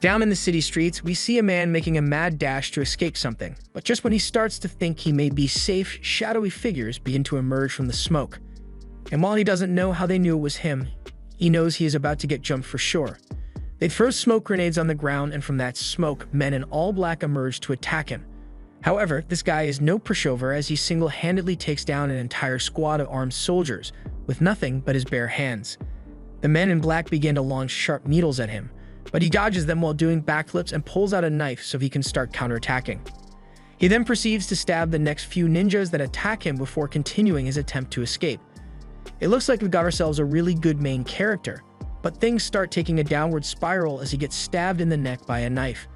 Down in the city streets, we see a man making a mad dash to escape something, but just when he starts to think he may be safe, shadowy figures begin to emerge from the smoke. And while he doesn't know how they knew it was him, he knows he is about to get jumped for sure. They throw smoke grenades on the ground, and from that smoke, men in all black emerge to attack him. However, this guy is no pushover as he single-handedly takes down an entire squad of armed soldiers with nothing but his bare hands. The men in black begin to launch sharp needles at him, but he dodges them while doing backflips and pulls out a knife so he can start counterattacking. He then proceeds to stab the next few ninjas that attack him before continuing his attempt to escape. It looks like we've got ourselves a really good main character, but things start taking a downward spiral as he gets stabbed in the neck by a knife.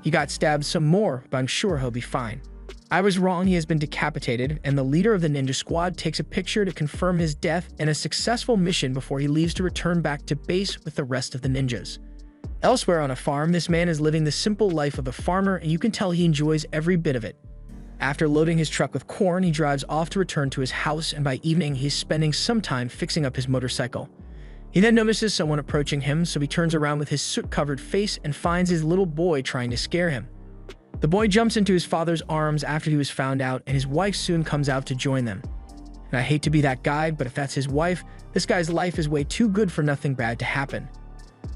He got stabbed some more, but I'm sure he'll be fine. I was wrong, he has been decapitated, and the leader of the ninja squad takes a picture to confirm his death and a successful mission before he leaves to return back to base with the rest of the ninjas. Elsewhere on a farm, this man is living the simple life of a farmer, and you can tell he enjoys every bit of it. After loading his truck with corn, he drives off to return to his house, and by evening he's spending some time fixing up his motorcycle. He then notices someone approaching him, so he turns around with his soot-covered face and finds his little boy trying to scare him. The boy jumps into his father's arms after he was found out, and his wife soon comes out to join them. And I hate to be that guy, but if that's his wife, this guy's life is way too good for nothing bad to happen.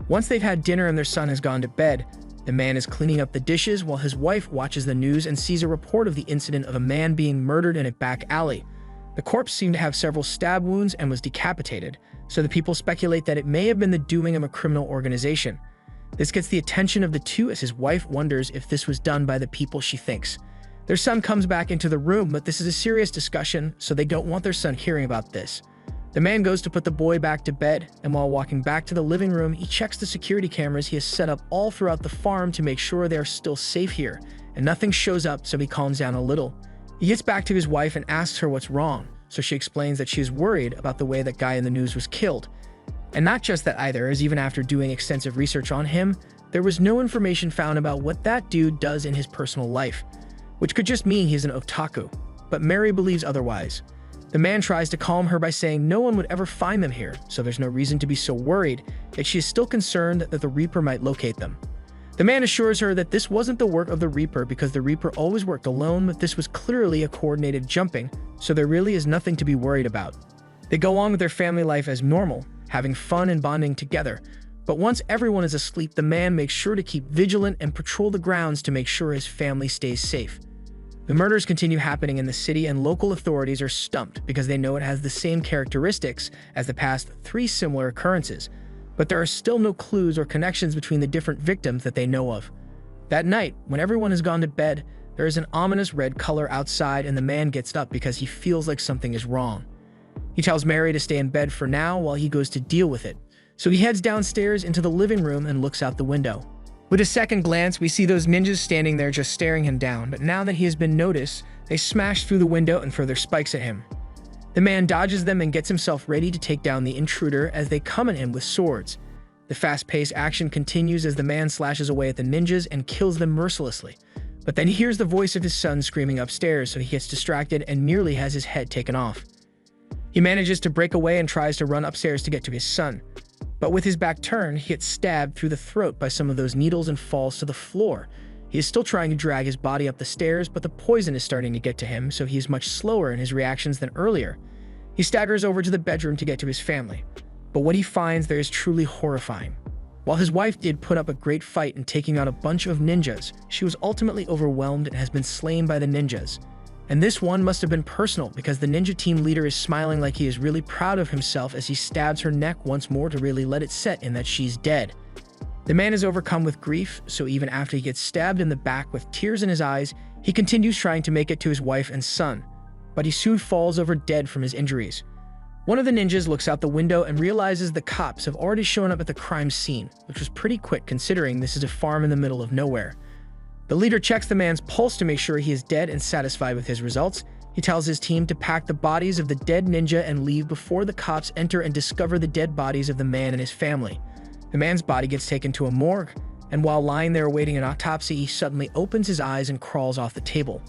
Once they've had dinner and their son has gone to bed, the man is cleaning up the dishes while his wife watches the news and sees a report of the incident of a man being murdered in a back alley. The corpse seemed to have several stab wounds and was decapitated, so the people speculate that it may have been the doing of a criminal organization. This gets the attention of the two as his wife wonders if this was done by the people she thinks. Their son comes back into the room, but this is a serious discussion, so they don't want their son hearing about this. The man goes to put the boy back to bed, and while walking back to the living room, he checks the security cameras he has set up all throughout the farm to make sure they are still safe here, and nothing shows up, so he calms down a little. He gets back to his wife and asks her what's wrong, so she explains that she is worried about the way that guy in the news was killed. And not just that either, as even after doing extensive research on him, there was no information found about what that dude does in his personal life, which could just mean he's an otaku. But Mary believes otherwise. The man tries to calm her by saying no one would ever find them here, so there's no reason to be so worried, yet she is still concerned that the Reaper might locate them. The man assures her that this wasn't the work of the Reaper because the Reaper always worked alone, but this was clearly a coordinated jumping, so there really is nothing to be worried about. They go on with their family life as normal, having fun and bonding together, but once everyone is asleep, the man makes sure to keep vigilant and patrol the grounds to make sure his family stays safe. The murders continue happening in the city, and local authorities are stumped because they know it has the same characteristics as the past 3 similar occurrences, but there are still no clues or connections between the different victims that they know of. That night, when everyone has gone to bed, there is an ominous red color outside, and the man gets up because he feels like something is wrong. He tells Mary to stay in bed for now while he goes to deal with it, so he heads downstairs into the living room and looks out the window. With a second glance, we see those ninjas standing there just staring him down, but now that he has been noticed, they smash through the window and throw their spikes at him. The man dodges them and gets himself ready to take down the intruder as they come at him with swords. The fast-paced action continues as the man slashes away at the ninjas and kills them mercilessly. But then he hears the voice of his son screaming upstairs, so he gets distracted and nearly has his head taken off. He manages to break away and tries to run upstairs to get to his son. But with his back turned, he gets stabbed through the throat by some of those needles and falls to the floor. He is still trying to drag his body up the stairs, but the poison is starting to get to him, so he is much slower in his reactions than earlier. He staggers over to the bedroom to get to his family, but what he finds there is truly horrifying. While his wife did put up a great fight in taking out a bunch of ninjas, she was ultimately overwhelmed and has been slain by the ninjas. And this one must have been personal because the ninja team leader is smiling like he is really proud of himself as he stabs her neck once more to really let it set in that she's dead. The man is overcome with grief, so even after he gets stabbed in the back with tears in his eyes, he continues trying to make it to his wife and son, but he soon falls over dead from his injuries. One of the ninjas looks out the window and realizes the cops have already shown up at the crime scene, which was pretty quick considering this is a farm in the middle of nowhere. The leader checks the man's pulse to make sure he is dead, and satisfied with his results, he tells his team to pack the bodies of the dead ninja and leave before the cops enter and discover the dead bodies of the man and his family. The man's body gets taken to a morgue, and while lying there awaiting an autopsy, he suddenly opens his eyes and crawls off the table.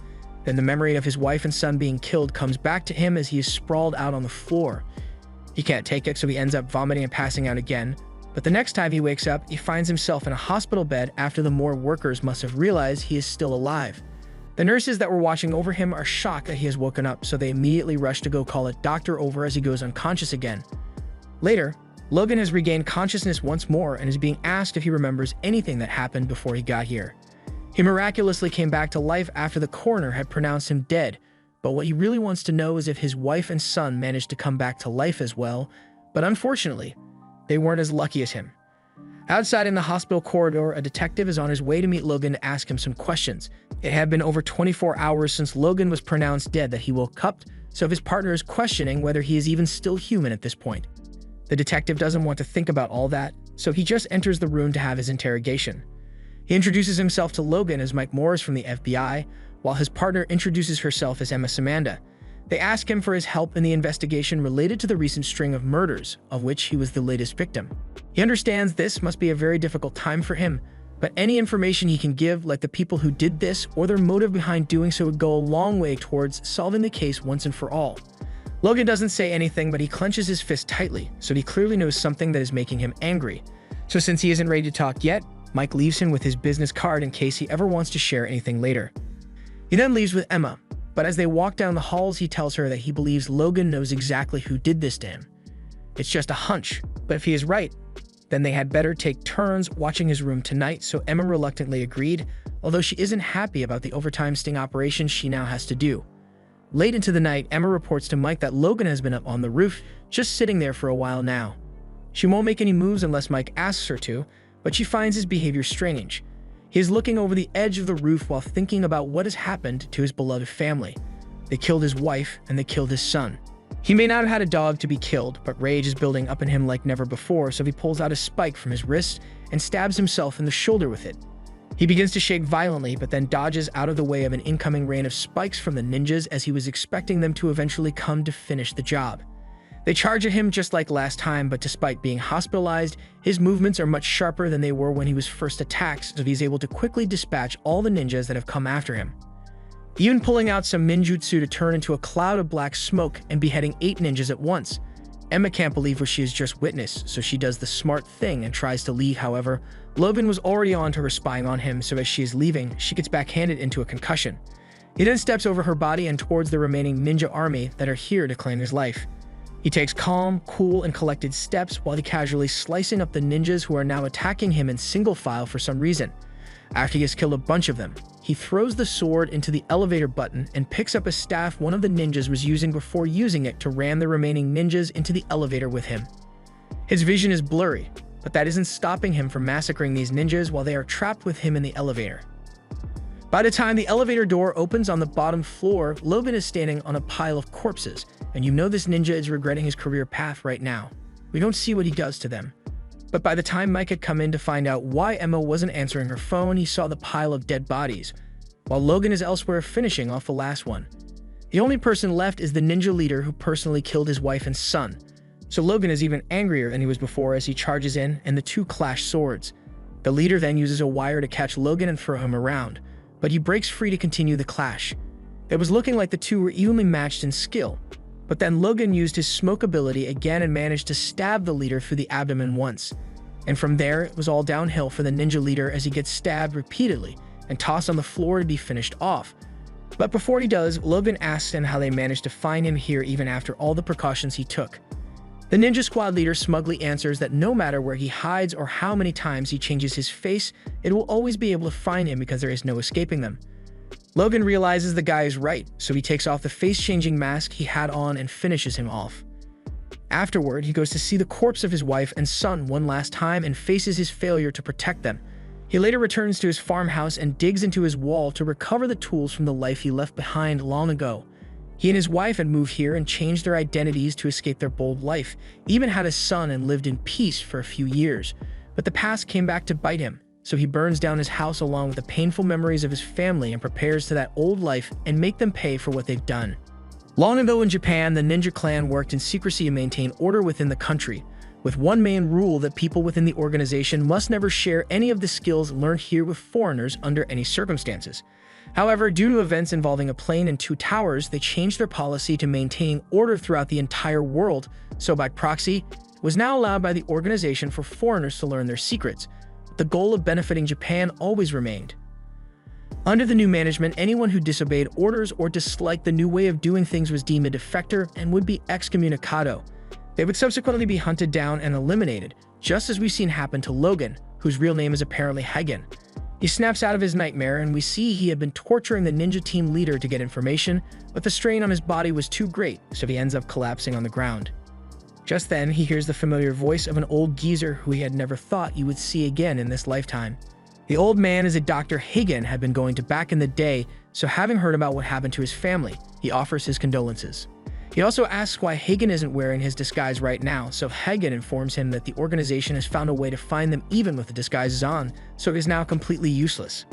Then the memory of his wife and son being killed comes back to him as he is sprawled out on the floor. He can't take it, so he ends up vomiting and passing out again, But the next time he wakes up, he finds himself in a hospital bed after the morgue workers must have realized he is still alive. The nurses that were watching over him are shocked that he has woken up, so they immediately rush to go call a doctor over as he goes unconscious again. Later, Logan has regained consciousness once more and is being asked if he remembers anything that happened before he got here. He miraculously came back to life after the coroner had pronounced him dead, but what he really wants to know is if his wife and son managed to come back to life as well, but unfortunately, they weren't as lucky as him. Outside in the hospital corridor, a detective is on his way to meet Logan to ask him some questions. It had been over 24 hours since Logan was pronounced dead that he woke up, so his partner is questioning whether he is even still human at this point. The detective doesn't want to think about all that, so he just enters the room to have his interrogation. He introduces himself to Logan as Mike Morris from the FBI, while his partner introduces herself as Emma Samanda. They ask him for his help in the investigation related to the recent string of murders, of which he was the latest victim. He understands this must be a very difficult time for him, but any information he can give, like the people who did this or their motive behind doing so, would go a long way towards solving the case once and for all. Logan doesn't say anything, but he clenches his fist tightly, so he clearly knows something that is making him angry. So since he isn't ready to talk yet, Mike leaves him with his business card in case he ever wants to share anything later. He then leaves with Emma, but as they walk down the halls, he tells her that he believes Logan knows exactly who did this to him. It's just a hunch, but if he is right, then they had better take turns watching his room tonight, so Emma reluctantly agreed, although she isn't happy about the overtime sting operation she now has to do. Late into the night, Emma reports to Mike that Logan has been up on the roof, just sitting there for a while now. She won't make any moves unless Mike asks her to, but she finds his behavior strange. He is looking over the edge of the roof while thinking about what has happened to his beloved family. They killed his wife and they killed his son. He may not have had a dog to be killed, but rage is building up in him like never before, so he pulls out a spike from his wrist and stabs himself in the shoulder with it. He begins to shake violently, but then dodges out of the way of an incoming rain of spikes from the ninjas as he was expecting them to eventually come to finish the job. They charge at him just like last time, but despite being hospitalized, his movements are much sharper than they were when he was first attacked, so he's able to quickly dispatch all the ninjas that have come after him. Even pulling out some ninjutsu to turn into a cloud of black smoke and beheading 8 ninjas at once. Emma can't believe what she has just witnessed, so she does the smart thing and tries to leave. However, Logan was already on to her, spying on him, so as she is leaving, she gets backhanded into a concussion. He then steps over her body and towards the remaining ninja army that are here to claim his life. He takes calm, cool, and collected steps while he casually slicing up the ninjas who are now attacking him in single file for some reason. After he has killed a bunch of them, he throws the sword into the elevator button and picks up a staff one of the ninjas was using before using it to ram the remaining ninjas into the elevator with him. His vision is blurry, but that isn't stopping him from massacring these ninjas while they are trapped with him in the elevator. By the time the elevator door opens on the bottom floor, Logan is standing on a pile of corpses, and you know this ninja is regretting his career path right now. We don't see what he does to them. But by the time Mike had come in to find out why Emma wasn't answering her phone, he saw the pile of dead bodies, while Logan is elsewhere finishing off the last one. The only person left is the ninja leader who personally killed his wife and son. So Logan is even angrier than he was before as he charges in and the two clash swords. The leader then uses a wire to catch Logan and throw him around, but he breaks free to continue the clash. It was looking like the two were evenly matched in skill, but then Logan used his smoke ability again and managed to stab the leader through the abdomen once. And from there, it was all downhill for the ninja leader as he gets stabbed repeatedly and tossed on the floor to be finished off. But before he does, Logan asks him how they managed to find him here even after all the precautions he took. The ninja squad leader smugly answers that no matter where he hides or how many times he changes his face, it will always be able to find him because there is no escaping them. Logan realizes the guy is right, so he takes off the face-changing mask he had on and finishes him off. Afterward, he goes to see the corpse of his wife and son one last time and faces his failure to protect them. He later returns to his farmhouse and digs into his wall to recover the tools from the life he left behind long ago. He and his wife had moved here and changed their identities to escape their bold life, even had a son and lived in peace for a few years. But the past came back to bite him, so he burns down his house along with the painful memories of his family and prepares to that old life and make them pay for what they've done. Long ago in Japan, the ninja clan worked in secrecy to maintain order within the country, with one main rule that people within the organization must never share any of the skills learned here with foreigners under any circumstances. However, due to events involving a plane and 2 towers, they changed their policy to maintain order throughout the entire world, so by proxy, was now allowed by the Organization for Foreigners to learn their secrets. The goal of benefiting Japan always remained. Under the new management, anyone who disobeyed orders or disliked the new way of doing things was deemed a defector and would be excommunicado. They would subsequently be hunted down and eliminated, just as we've seen happen to Logan, whose real name is apparently Hagen. He snaps out of his nightmare, and we see he had been torturing the ninja team leader to get information, but the strain on his body was too great, so he ends up collapsing on the ground. Just then, he hears the familiar voice of an old geezer who he had never thought he would see again in this lifetime. The old man is a Dr. Hagen had been going to back in the day, so having heard about what happened to his family, he offers his condolences. He also asks why Hagen isn't wearing his disguise right now, so Hagen informs him that the organization has found a way to find them even with the disguises on, so it is now completely useless.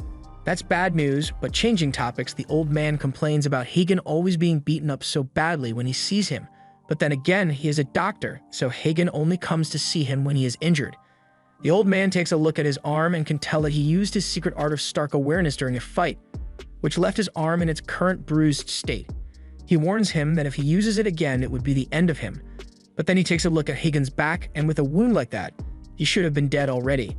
That's bad news, but changing topics, the old man complains about Hagen always being beaten up so badly when he sees him. But then again, he is a doctor, so Hagen only comes to see him when he is injured. The old man takes a look at his arm and can tell that he used his secret art of Stark awareness during a fight, which left his arm in its current bruised state. He warns him that if he uses it again, it would be the end of him. But then he takes a look at Hagen's back, and with a wound like that, he should have been dead already.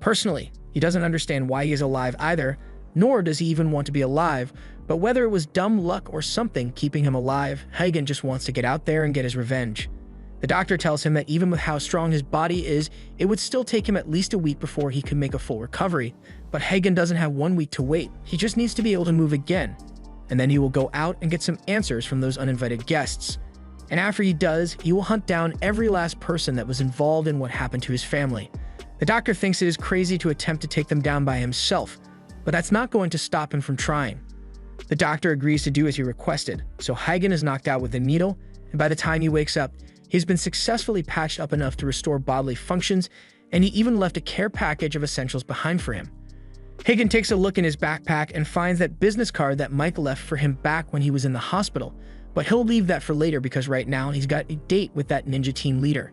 Personally, he doesn't understand why he is alive either, nor does he even want to be alive, but whether it was dumb luck or something keeping him alive, Hagen just wants to get out there and get his revenge. The doctor tells him that even with how strong his body is, it would still take him at least a week before he could make a full recovery, but Hagen doesn't have 1 week to wait. He just needs to be able to move again. And then he will go out and get some answers from those uninvited guests. And after he does, he will hunt down every last person that was involved in what happened to his family. The doctor thinks it is crazy to attempt to take them down by himself, but that's not going to stop him from trying. The doctor agrees to do as he requested, so Hagen is knocked out with a needle, and by the time he wakes up, he's been successfully patched up enough to restore bodily functions, and he even left a care package of essentials behind for him. Hagen takes a look in his backpack and finds that business card that Mike left for him back when he was in the hospital, but he'll leave that for later because right now he's got a date with that ninja team leader.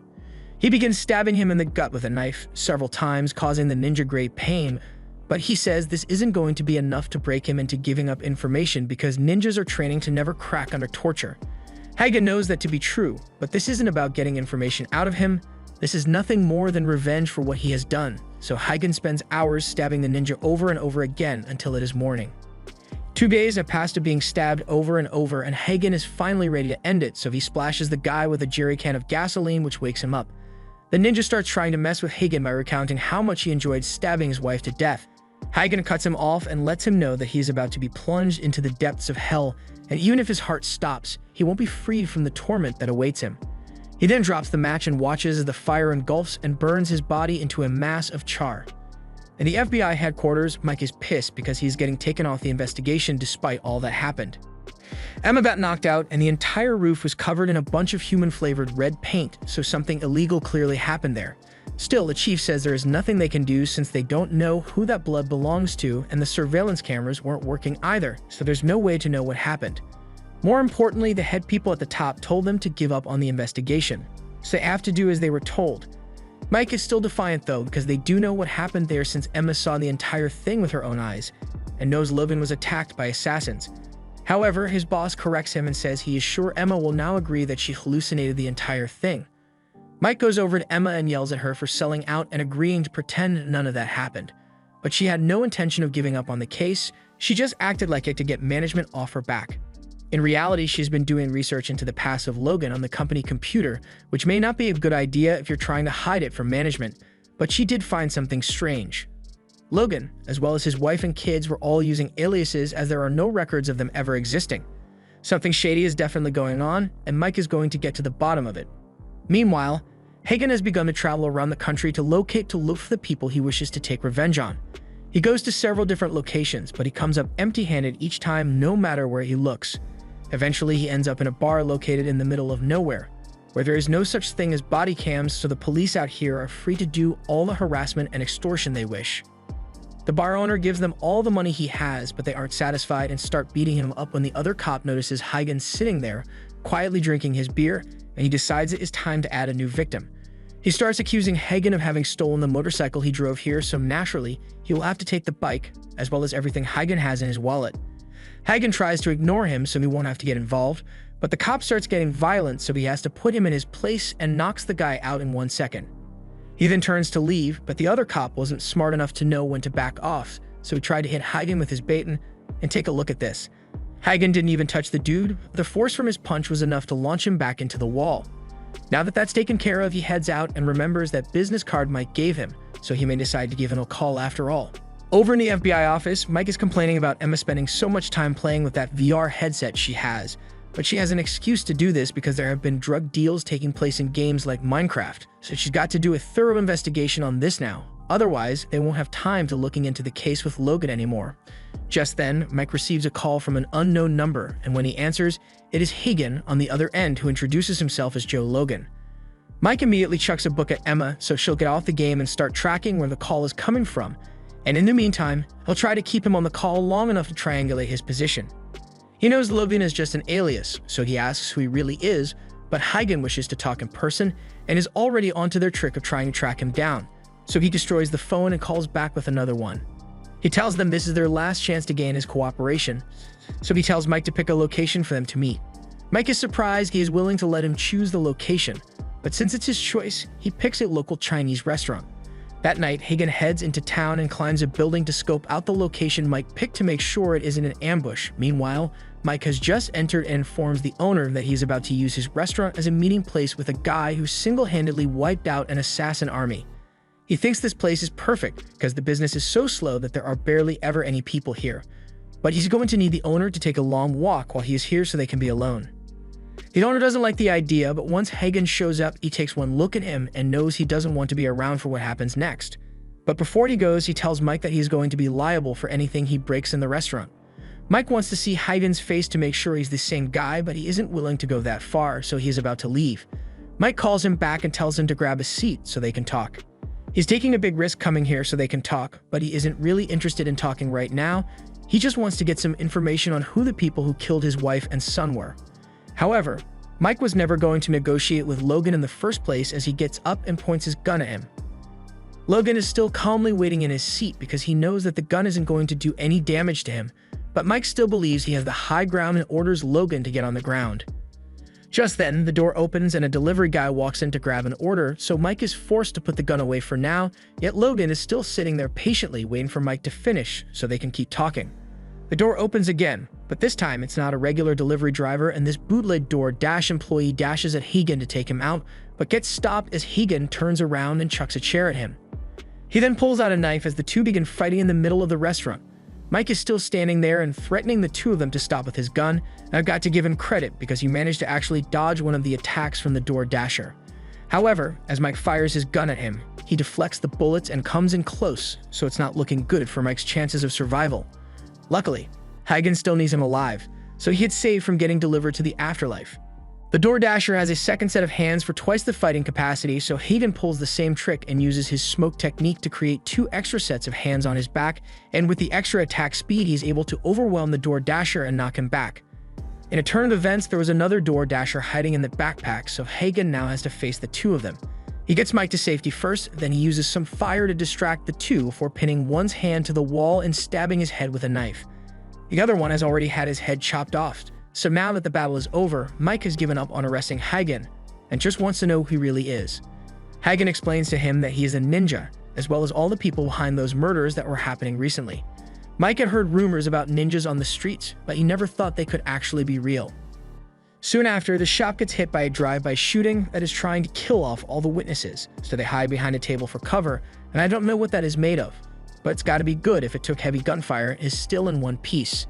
He begins stabbing him in the gut with a knife several times, causing the ninja great pain, but he says this isn't going to be enough to break him into giving up information because ninjas are training to never crack under torture. Hagen knows that to be true, but this isn't about getting information out of him. This is nothing more than revenge for what he has done, so Hagen spends hours stabbing the ninja over and over again until it is morning. 2 days have passed of being stabbed over and over, and Hagen is finally ready to end it, so he splashes the guy with a jerry can of gasoline, which wakes him up. The ninja starts trying to mess with Hagen by recounting how much he enjoyed stabbing his wife to death. Hagen cuts him off and lets him know that he is about to be plunged into the depths of hell, and even if his heart stops, he won't be freed from the torment that awaits him. He then drops the match and watches as the fire engulfs and burns his body into a mass of char. In the FBI headquarters, Mike is pissed because he's getting taken off the investigation despite all that happened. Emma got knocked out, and the entire roof was covered in a bunch of human-flavored red paint, so something illegal clearly happened there. Still, the chief says there is nothing they can do since they don't know who that blood belongs to, and the surveillance cameras weren't working either, so there's no way to know what happened. More importantly, the head people at the top told them to give up on the investigation, so they have to do as they were told. Mike is still defiant though, because they do know what happened there since Emma saw the entire thing with her own eyes, and knows Logan was attacked by assassins. However, his boss corrects him and says he is sure Emma will now agree that she hallucinated the entire thing. Mike goes over to Emma and yells at her for selling out and agreeing to pretend none of that happened. But she had no intention of giving up on the case, she just acted like it to get management off her back. In reality, she's been doing research into the past of Logan on the company computer, which may not be a good idea if you're trying to hide it from management, but she did find something strange. Logan, as well as his wife and kids, were all using aliases as there are no records of them ever existing. Something shady is definitely going on, and Mike is going to get to the bottom of it. Meanwhile, Hagen has begun to travel around the country to look for the people he wishes to take revenge on. He goes to several different locations, but he comes up empty-handed each time no matter where he looks. Eventually, he ends up in a bar located in the middle of nowhere, where there is no such thing as body cams, so the police out here are free to do all the harassment and extortion they wish. The bar owner gives them all the money he has, but they aren't satisfied and start beating him up when the other cop notices Hagen sitting there, quietly drinking his beer, and he decides it is time to add a new victim. He starts accusing Hagen of having stolen the motorcycle he drove here, so naturally, he will have to take the bike, as well as everything Hagen has in his wallet. Hagen tries to ignore him so he won't have to get involved, But the cop starts getting violent, so he has to put him in his place and knocks the guy out in 1 second. He then turns to leave, but the other cop wasn't smart enough to know when to back off, so he tried to hit Hagen with his baton. And take a look at this. Hagen didn't even touch the dude. The force from his punch was enough to launch him back into the wall. Now that that's taken care of, he heads out and remembers that business card Mike gave him, so he may decide to give him a call after all. Over in the FBI office, Mike is complaining about Emma spending so much time playing with that VR headset she has, but she has an excuse to do this because there have been drug deals taking place in games like Minecraft, so she's got to do a thorough investigation on this now. Otherwise, they won't have time to looking into the case with Logan anymore. Just then, Mike receives a call from an unknown number, and when he answers, it is Hagen on the other end who introduces himself as Joe Logan. Mike immediately chucks a book at Emma so she'll get off the game and start tracking where the call is coming from, and in the meantime, he'll try to keep him on the call long enough to triangulate his position. He knows Logan is just an alias, so he asks who he really is, but Hagen wishes to talk in person and is already onto their trick of trying to track him down. So he destroys the phone and calls back with another one. He tells them this is their last chance to gain his cooperation, so he tells Mike to pick a location for them to meet. Mike is surprised he is willing to let him choose the location, but since it's his choice, he picks a local Chinese restaurant. That night, Hagen heads into town and climbs a building to scope out the location Mike picked to make sure it isn't an ambush. Meanwhile, Mike has just entered and informs the owner that he's about to use his restaurant as a meeting place with a guy who single-handedly wiped out an assassin army. He thinks this place is perfect because the business is so slow that there are barely ever any people here. But he's going to need the owner to take a long walk while he is here so they can be alone. The owner doesn't like the idea, but once Hagen shows up, he takes one look at him and knows he doesn't want to be around for what happens next. But before he goes, he tells Mike that he's going to be liable for anything he breaks in the restaurant. Mike wants to see Hagen's face to make sure he's the same guy, but he isn't willing to go that far, so he is about to leave. Mike calls him back and tells him to grab a seat so they can talk. He's taking a big risk coming here so they can talk, but he isn't really interested in talking right now. He just wants to get some information on who the people who killed his wife and son were. However, Mike was never going to negotiate with Logan in the first place as he gets up and points his gun at him. Logan is still calmly waiting in his seat because he knows that the gun isn't going to do any damage to him, but Mike still believes he has the high ground and orders Logan to get on the ground. Just then, the door opens and a delivery guy walks in to grab an order, so Mike is forced to put the gun away for now, yet Logan is still sitting there patiently waiting for Mike to finish so they can keep talking. The door opens again, but this time it's not a regular delivery driver, and this bootleg DoorDash employee dashes at Hagen to take him out, but gets stopped as Hagen turns around and chucks a chair at him. He then pulls out a knife as the two begin fighting in the middle of the restaurant. Mike is still standing there and threatening the two of them to stop with his gun, and I've got to give him credit because he managed to actually dodge one of the attacks from the DoorDasher. However, as Mike fires his gun at him, he deflects the bullets and comes in close, so it's not looking good for Mike's chances of survival. Luckily, Hagen still needs him alive, so he gets saved from getting delivered to the afterlife. The DoorDasher has a second set of hands for twice the fighting capacity, so Hagen pulls the same trick and uses his smoke technique to create 2 extra sets of hands on his back, and with the extra attack speed, he's able to overwhelm the DoorDasher and knock him back. In a turn of events, there was another DoorDasher hiding in the backpack, so Hagen now has to face the two of them. He gets Mike to safety first, then he uses some fire to distract the two before pinning one's hand to the wall and stabbing his head with a knife. The other one has already had his head chopped off. So now that the battle is over, Mike has given up on arresting Hagen and just wants to know who he really is. Hagen explains to him that he is a ninja, as well as all the people behind those murders that were happening recently. Mike had heard rumors about ninjas on the streets, but he never thought they could actually be real. Soon after, the shop gets hit by a drive-by shooting that is trying to kill off all the witnesses, so they hide behind a table for cover, and I don't know what that is made of, but it's gotta be good if it took heavy gunfire and is still in one piece.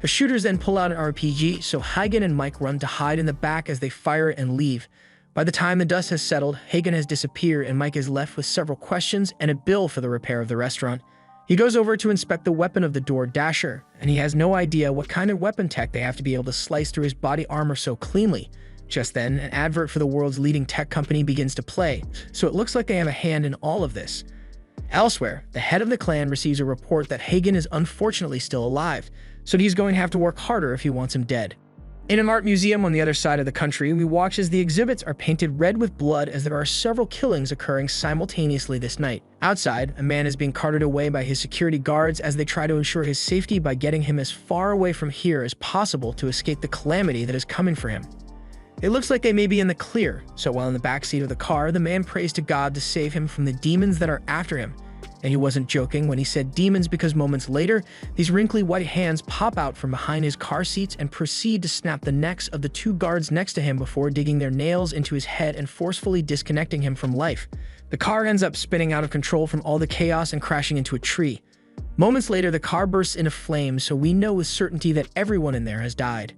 The shooters then pull out an RPG, so Hagen and Mike run to hide in the back as they fire and leave. By the time the dust has settled, Hagen has disappeared and Mike is left with several questions and a bill for the repair of the restaurant. He goes over to inspect the weapon of the DoorDasher, and he has no idea what kind of weapon tech they have to be able to slice through his body armor so cleanly. Just then, an advert for the world's leading tech company begins to play, so it looks like they have a hand in all of this. Elsewhere, the head of the clan receives a report that Hagen is unfortunately still alive, so he's going to have to work harder if he wants him dead. In an art museum on the other side of the country, we watch as the exhibits are painted red with blood as there are several killings occurring simultaneously this night. Outside, a man is being carted away by his security guards as they try to ensure his safety by getting him as far away from here as possible to escape the calamity that is coming for him. It looks like they may be in the clear, so while in the backseat of the car, the man prays to God to save him from the demons that are after him. And he wasn't joking when he said demons, because moments later, these wrinkly white hands pop out from behind his car seats and proceed to snap the necks of the two guards next to him before digging their nails into his head and forcefully disconnecting him from life. The car ends up spinning out of control from all the chaos and crashing into a tree. Moments later, the car bursts into flames, so we know with certainty that everyone in there has died.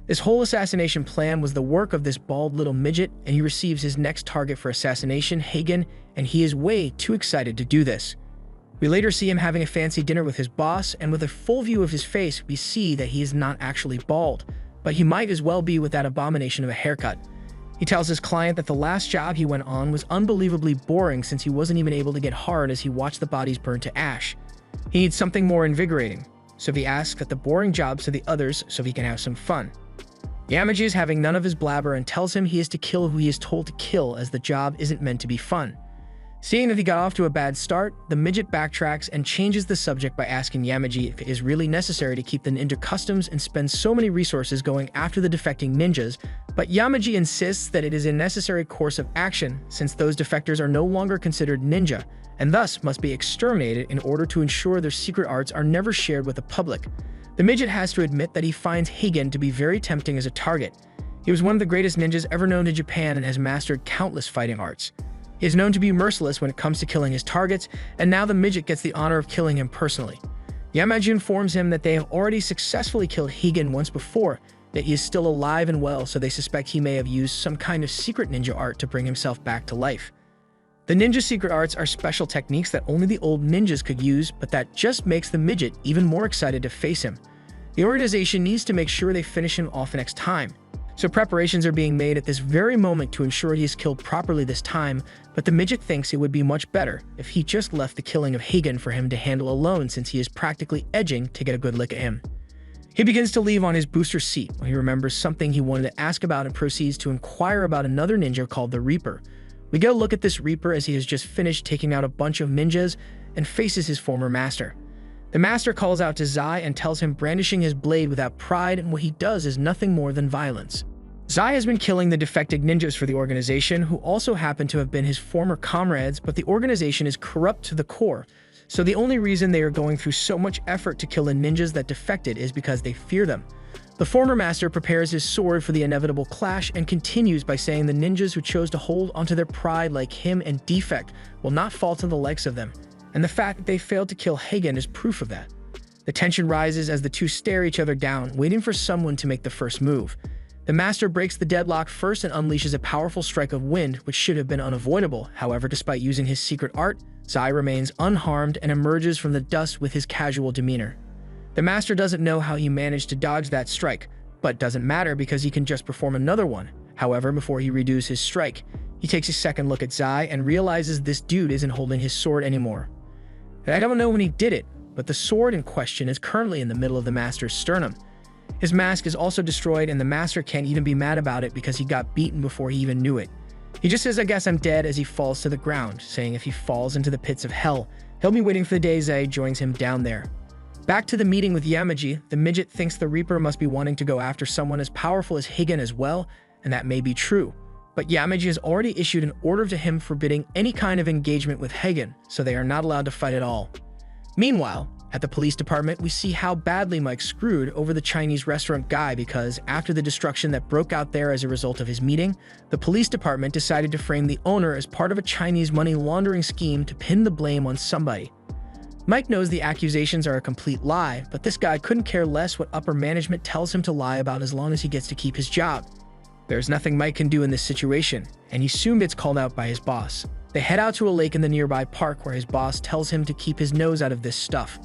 This whole assassination plan was the work of this bald little midget, and he receives his next target for assassination, Hagen, and he is way too excited to do this. We later see him having a fancy dinner with his boss, and with a full view of his face, we see that he is not actually bald, but he might as well be with that abomination of a haircut. He tells his client that the last job he went on was unbelievably boring since he wasn't even able to get hard as he watched the bodies burn to ash. He needs something more invigorating, so he asks that the boring jobs to the others so he can have some fun. Yamaji is having none of his blabber and tells him he is to kill who he is told to kill, as the job isn't meant to be fun. Seeing that he got off to a bad start, the midget backtracks and changes the subject by asking Yamaji if it is really necessary to keep the ninja customs and spend so many resources going after the defecting ninjas, but Yamaji insists that it is a necessary course of action since those defectors are no longer considered ninja, and thus must be exterminated in order to ensure their secret arts are never shared with the public. The midget has to admit that he finds Hagen to be very tempting as a target. He was one of the greatest ninjas ever known to Japan and has mastered countless fighting arts. He is known to be merciless when it comes to killing his targets, and now the midget gets the honor of killing him personally. Yamaji informs him that they have already successfully killed Hagen once before, that he is still alive and well, so they suspect he may have used some kind of secret ninja art to bring himself back to life. The ninja secret arts are special techniques that only the old ninjas could use, but that just makes the midget even more excited to face him. The organization needs to make sure they finish him off next time. So preparations are being made at this very moment to ensure he is killed properly this time, but the midget thinks it would be much better if he just left the killing of Hagen for him to handle alone, since he is practically edging to get a good lick at him. He begins to leave on his booster seat when he remembers something he wanted to ask about and proceeds to inquire about another ninja called the Reaper. We get a look at this Reaper as he has just finished taking out a bunch of ninjas and faces his former master. The master calls out to Zai and tells him brandishing his blade without pride, and what he does is nothing more than violence. Zai has been killing the defected ninjas for the organization, who also happen to have been his former comrades, but the organization is corrupt to the core, so the only reason they are going through so much effort to kill the ninjas that defected is because they fear them. The former master prepares his sword for the inevitable clash and continues by saying the ninjas who chose to hold onto their pride like him and Defect will not fall to the likes of them, and the fact that they failed to kill Hagen is proof of that. The tension rises as the two stare each other down, waiting for someone to make the first move. The master breaks the deadlock first and unleashes a powerful strike of wind, which should have been unavoidable. However, despite using his secret art, Zai remains unharmed and emerges from the dust with his casual demeanor. The master doesn't know how he managed to dodge that strike, but doesn't matter because he can just perform another one. However, before he redoes his strike, he takes a second look at Zai and realizes this dude isn't holding his sword anymore. I don't know when he did it, but the sword in question is currently in the middle of the master's sternum. His mask is also destroyed, and the master can't even be mad about it because he got beaten before he even knew it. He just says, "I guess I'm dead," as he falls to the ground, saying if he falls into the pits of hell, he'll be waiting for the day Zai joins him down there. Back to the meeting with Yamaji, the midget thinks the Reaper must be wanting to go after someone as powerful as Hagen as well, and that may be true. But Yamaji has already issued an order to him forbidding any kind of engagement with Hagen, so they are not allowed to fight at all. Meanwhile, at the police department, we see how badly Mike screwed over the Chinese restaurant guy because after the destruction that broke out there as a result of his meeting, the police department decided to frame the owner as part of a Chinese money laundering scheme to pin the blame on somebody. Mike knows the accusations are a complete lie, but this guy couldn't care less what upper management tells him to lie about as long as he gets to keep his job. There's nothing Mike can do in this situation, and he soon gets called out by his boss. They head out to a lake in the nearby park where his boss tells him to keep his nose out of this stuff.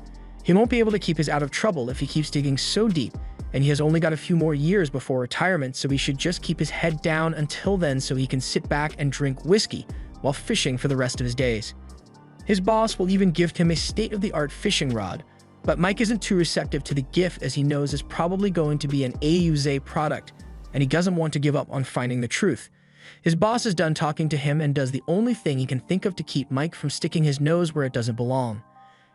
He won't be able to keep his out of trouble if he keeps digging so deep, and he has only got a few more years before retirement, so he should just keep his head down until then so he can sit back and drink whiskey while fishing for the rest of his days. His boss will even gift him a state-of-the-art fishing rod, But Mike isn't too receptive to the gift, as he knows it's probably going to be an AUZA product, and he doesn't want to give up on finding the truth. His boss is done talking to him and does the only thing he can think of to keep Mike from sticking his nose where it doesn't belong.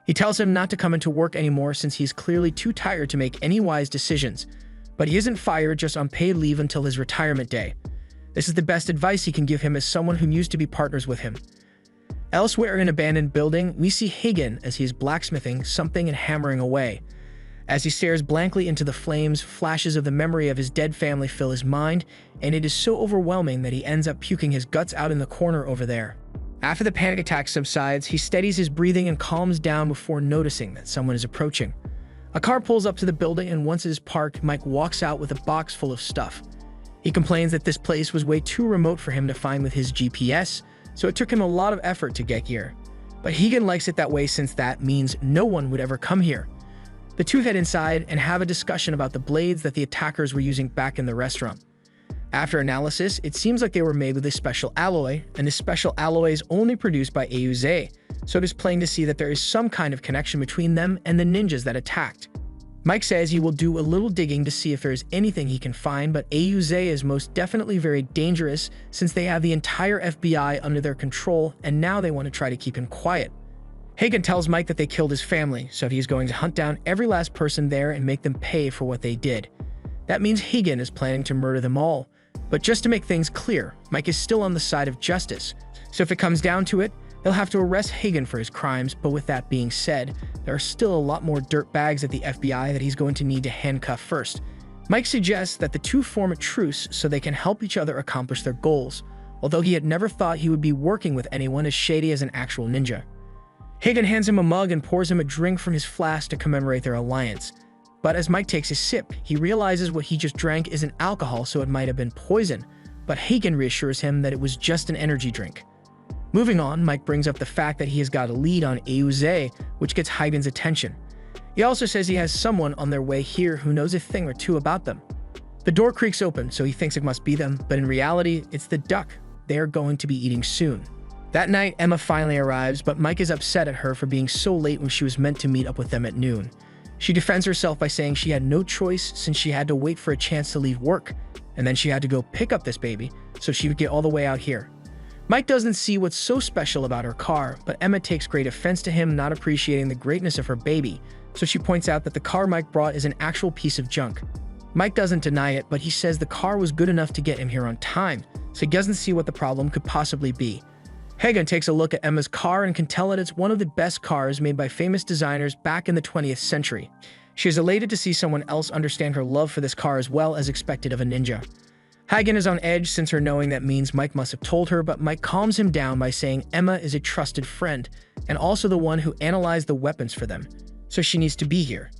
He tells him not to come into work anymore since he's clearly too tired to make any wise decisions, but he isn't fired, just on paid leave until his retirement day. This is the best advice he can give him as someone who used to be partners with him. Elsewhere in an abandoned building, we see Hagen as he is blacksmithing something and hammering away. As he stares blankly into the flames, flashes of the memory of his dead family fill his mind, and it is so overwhelming that he ends up puking his guts out in the corner over there. After the panic attack subsides, he steadies his breathing and calms down before noticing that someone is approaching. A car pulls up to the building, and once it is parked, Mike walks out with a box full of stuff. He complains that this place was way too remote for him to find with his GPS, so it took him a lot of effort to get here. But Hagen likes it that way since that means no one would ever come here. The two head inside and have a discussion about the blades that the attackers were using back in the restaurant. After analysis, it seems like they were made with a special alloy, and this special alloy is only produced by AUZA, so it is plain to see that there is some kind of connection between them and the ninjas that attacked. Mike says he will do a little digging to see if there is anything he can find, but AUZA is most definitely very dangerous since they have the entire FBI under their control, and now they want to try to keep him quiet. Hagen tells Mike that they killed his family, so he is going to hunt down every last person there and make them pay for what they did. That means Hagen is planning to murder them all. But just to make things clear, Mike is still on the side of justice, so if it comes down to it, they'll have to arrest Hagen for his crimes. But with that being said, there are still a lot more dirt bags at the FBI that he's going to need to handcuff first. Mike suggests that the two form a truce so they can help each other accomplish their goals, although he had never thought he would be working with anyone as shady as an actual ninja. Hagen hands him a mug and pours him a drink from his flask to commemorate their alliance. But as Mike takes a sip, he realizes what he just drank isn't alcohol, so it might have been poison, but Hagen reassures him that it was just an energy drink. Moving on, Mike brings up the fact that he has got a lead on AUZA, which gets Hagen's attention. He also says he has someone on their way here who knows a thing or two about them. The door creaks open, so he thinks it must be them, but in reality, it's the duck they are going to be eating soon. That night, Emma finally arrives, but Mike is upset at her for being so late when she was meant to meet up with them at noon. She defends herself by saying she had no choice since she had to wait for a chance to leave work, and then she had to go pick up this baby so she would get all the way out here. Mike doesn't see what's so special about her car, but Emma takes great offense to him not appreciating the greatness of her baby, so she points out that the car Mike brought is an actual piece of junk. Mike doesn't deny it, but he says the car was good enough to get him here on time, so he doesn't see what the problem could possibly be. Hagen takes a look at Emma's car and can tell that it's one of the best cars made by famous designers back in the 20th century. She is elated to see someone else understand her love for this car as well as expected of a ninja. Hagen is on edge since her knowing that means Mike must have told her, but Mike calms him down by saying Emma is a trusted friend and also the one who analyzed the weapons for them, so she needs to be here.